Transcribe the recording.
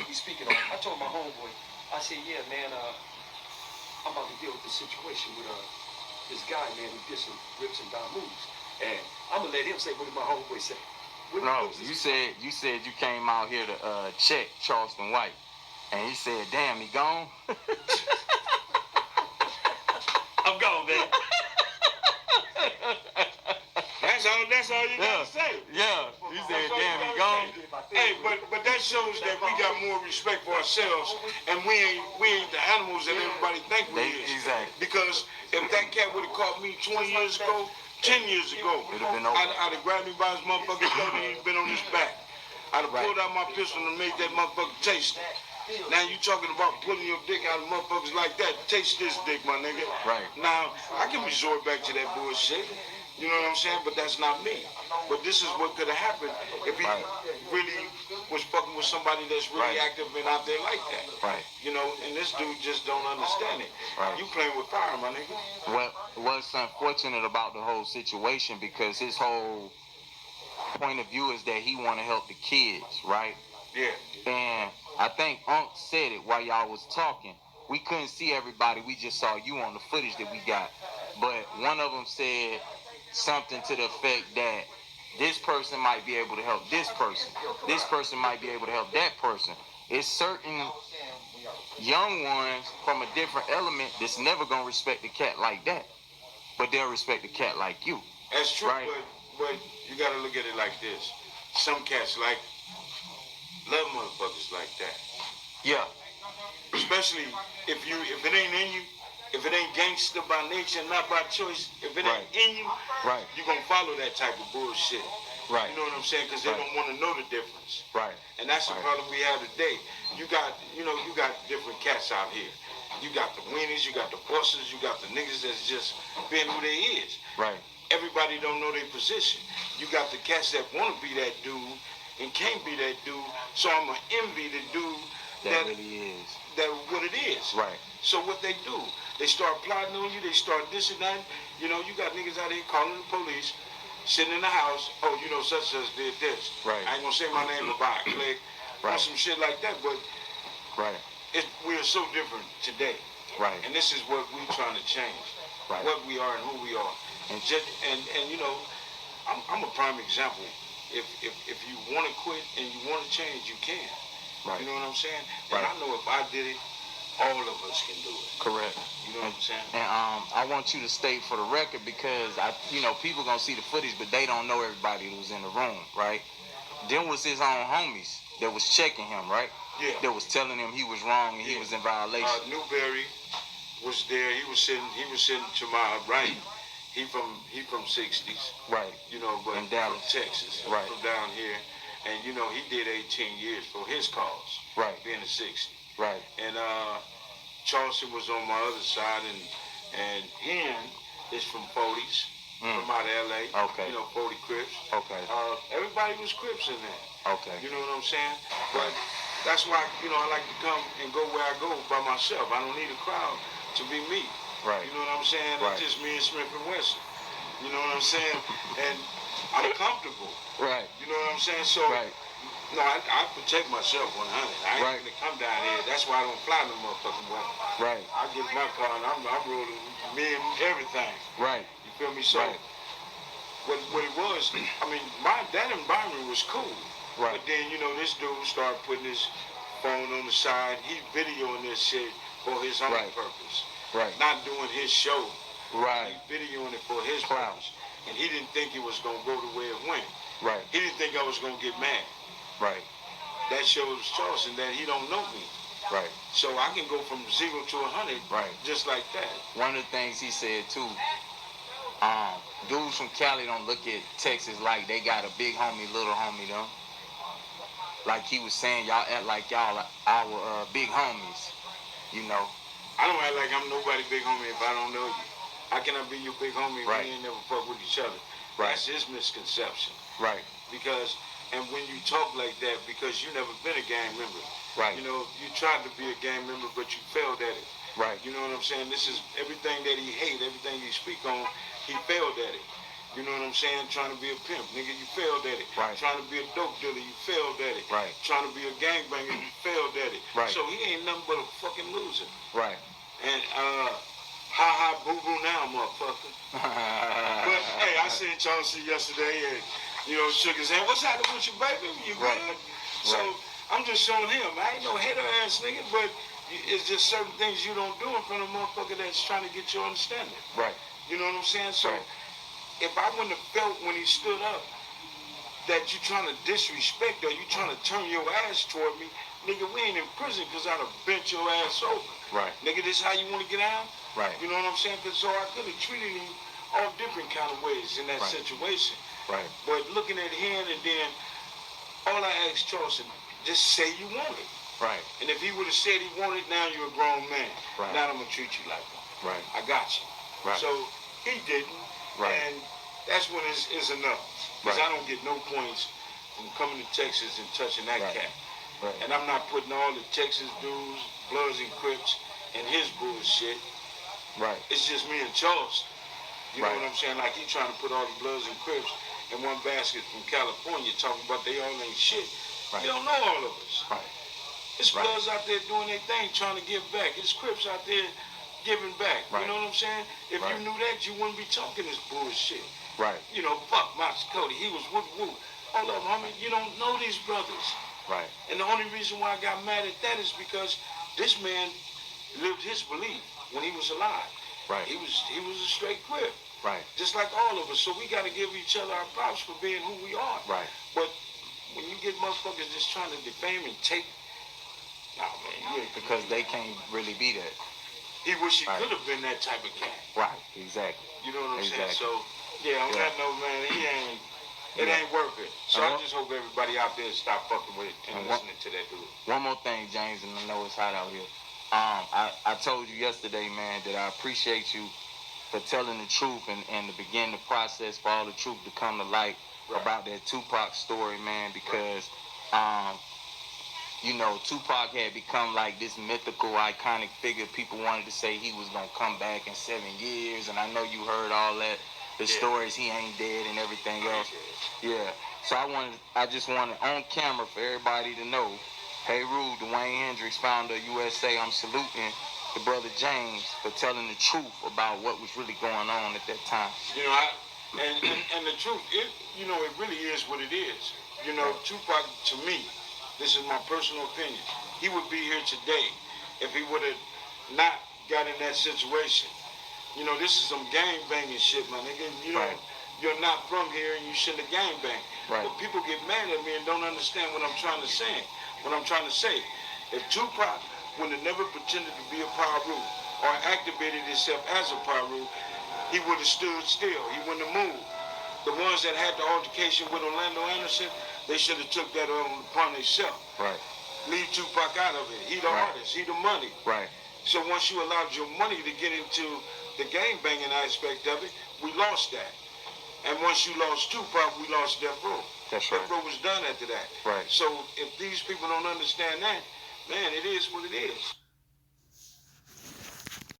we speaking on. I told my homeboy, I said, yeah, man, I'm about to deal with this situation with this guy, man, who did some rips and down moves. And I'm gonna let him say what did my homeboy say. No, you said you came out here to check Charleston White, and he said, "Damn, he gone." I'm gone, man. That's all you gotta say. Yeah, you said, "Damn, he gone." Hey, but that shows that we got more respect for ourselves, and we ain't the animals that everybody think we is. Exactly. Because if that cat would have caught me 20 years ago, 10 years ago, it'd have been over. I'd have grabbed me by his motherfucking throat and he'd been on his back. I'd have pulled out my pistol and made that motherfucker taste it. Now you talking about pulling your dick out of motherfuckers like that. Taste this dick, my nigga. Right. Now, I can resort back to that bullshit. You know what I'm saying? But that's not me. But this is what could have happened if he really was fucking with somebody that's really active and out there like that. Right. You know, and this dude just don't understand it. Right. You playing with fire, my nigga. Well, what's unfortunate about the whole situation, because his whole point of view is that he want to help the kids, right? Yeah. And I think Unc said it while y'all was talking. We couldn't see everybody. We just saw you on the footage that we got. But one of them said something to the effect that this person might be able to help this person. This person might be able to help that person. It's certain young ones from a different element that's never going to respect the cat like that. But they'll respect the cat like you. That's true, right? But you got to look at it like this. Some cats love motherfuckers like that. Yeah. Especially if it ain't in you, if it ain't gangster by nature, not by choice, if it ain't in you, you're going to follow that type of bullshit. Right. You know what I'm saying? Because they don't want to know the difference. Right. And that's the problem we have today. You got different cats out here. You got the winners, you got the bosses, you got the niggas that's just being who they is. Right. Everybody don't know their position. You got the cats that want to be that dude and can't be that dude. So I'm going to envy the dude that really is. That what it is. Right. So what they do, they start plotting on you, they start this and that. You know, you got niggas out here calling the police, sitting in the house, oh, you know, such and such did this. Right. I ain't gonna say my name, but I click, or some shit like that, but we are so different today. Right. And this is what we're trying to change. Right. What we are and who we are. And you know, I'm a prime example. If you want to quit and you want to change, you can. Right. You know what I'm saying? And I know if I did it, all of us can do it. Correct. You know what I'm saying? And I want you to state for the record, because people gonna see the footage, but they don't know everybody that was in the room, right? Them was his own homies that was checking him, right? Yeah. That was telling him he was wrong and he was in violation. Newberry was there. He was sitting to my right. He from 60s. Right. You know, but in Dallas, from Texas. Right. From down here. And you know, he did 18 years for his cause. Right. Being a 60. Right. And Charleston was on my other side, and Hen is from 40s, from out of LA. Okay. You know, 40 Crips. Okay. Everybody was Crips in there. Okay. You know what I'm saying? But that's why, you know, I like to come and go where I go by myself. I don't need a crowd to be me. Right. You know what I'm saying? Right. It's just me and Smith and Wesson. You know what I'm saying? And I'm comfortable. Right. You know what I'm saying? So, no, I protect myself 100. I ain't gonna come down here. That's why I don't fly no motherfucking way. Right. I get in my car and I'm rolling me and everything. Right. You feel me? So, what it was, I mean, that environment was cool. Right. But then, you know, this dude started putting his phone on the side. He's videoing this shit for his own purpose. Right. Not doing his show. Right. He's videoing it for his purpose. And he didn't think it was gonna go the way it went. Right. He didn't think I was gonna get mad. Right. That shows Charleston that he don't know me. Right. So I can go from 0 to 100 just like that. One of the things he said too, dudes from Cali don't look at Texas like they got a big homie, little homie them. Like he was saying, y'all act like y'all are our big homies, you know. I don't act like I'm nobody big homie if I don't know you. How can I be your big homie if we ain't never fuck with each other? Right. That's his misconception. Right. Because, and when you talk like that, because you never been a gang member. Right. You know, you tried to be a gang member, but you failed at it. Right. You know what I'm saying? This is everything that he hate, everything he speak on, he failed at it. You know what I'm saying? Trying to be a pimp, nigga, you failed at it. Right. Trying to be a dope dealer, you failed at it. Right. Trying to be a gangbanger, you failed at Right. So he ain't nothing but a fucking loser. Right. And ha boo boo now, motherfucker. But hey, I seen Charleston yesterday and shook his hand. What's happening with you, baby? You good? Right. So I'm just showing him. I ain't no hater ass nigga, but it's just certain things you don't do in front of a motherfucker that's trying to get your understanding. Right. You know what I'm saying? So Right. if I wouldn't have felt when he stood up that you trying to disrespect or you trying to turn your ass toward me, nigga, we ain't in prison because I'd have bent your ass over. Right. Nigga, this how you want to get out? Right. You know what I'm saying? Cause so I could have treated him all different kind of ways in that Right. situation. Right. But looking at him and then all I asked Charleston, just say you want it. Right. And if he would have said he wanted, now you're a grown man. Right. Now I'm gonna treat you like one. Right. I got you. Right. So he didn't. Right. And that's when it's enough. Because Right. I don't get no points from coming to Texas and touching that Right. cat. Right. And I'm not putting all the Texas dudes, Bloods and Crips, and his bullshit. Right. It's just me and Charleston. You know Right. what I'm saying? Like he trying to put all the Bloods and Crips in one basket from California, talking about they all ain't shit. Right. You don't know all of us. Right. It's Right. Bloods out there doing their thing, trying to give back. It's Crips out there giving back. Right. You know what I'm saying? If Right. you knew that, you wouldn't be talking this bullshit. Right. You know, fuck Mox Cody. He was woo-woo. Hold up, homie. You don't know these brothers. Right. And the only reason why I got mad at that is because this man lived his belief when he was alive. Right. He was a straight Crip. Right. Just like all of us. So we got to give each other our props for being who we are. Right. But when you get motherfuckers just trying to defame and take, nah, man, you ain't, Because they can't really be that. he wish he Right. could have been that type of cat. Right. Exactly. You know what I'm saying? Exactly. So, yeah, on Yeah. that note, man, it Yeah. ain't worth it. So Uh-huh. I just hope everybody out there stop fucking with it and And listening to that dude. One more thing, James, and I know it's hot out here. I told you yesterday, man, that I appreciate you for telling the truth and to begin the process for all the truth to come to light Right. about that Tupac story, man, because Tupac had become like this mythical, iconic figure. People wanted to say he was gonna come back in 7 years, and I know you heard all that, the stories, he ain't dead and everything else. Yeah. So I just wanted on camera for everybody to know, hey Rude, Dwayne Hendricks, founder of USA, I'm saluting the brother James for telling the truth about what was really going on at that time. You know, and the truth, it really is what it is. You know, Tupac, to me, this is my personal opinion, he would be here today if he would have not got in that situation. You know, this is some gang banging shit, my nigga. You know, Right. you're not from here and you shouldn't have gang banged. Right. But people get mad at me and don't understand what I'm trying to say. If Tupac would have never pretended to be a Piru or activated himself as a Piru, he would have stood still. He wouldn't have moved. The ones that had the altercation with Orlando Anderson, they should have took that upon themselves. Right. Leave Tupac out of it. He the Right. artist. He the money. Right. So once you allowed your money to get into the gang banging aspect of it, we lost that. And once you lost Tupac, we lost Death Row. That's Death right. Row was done after that. Right. So if these people don't understand that, man, it is what it is.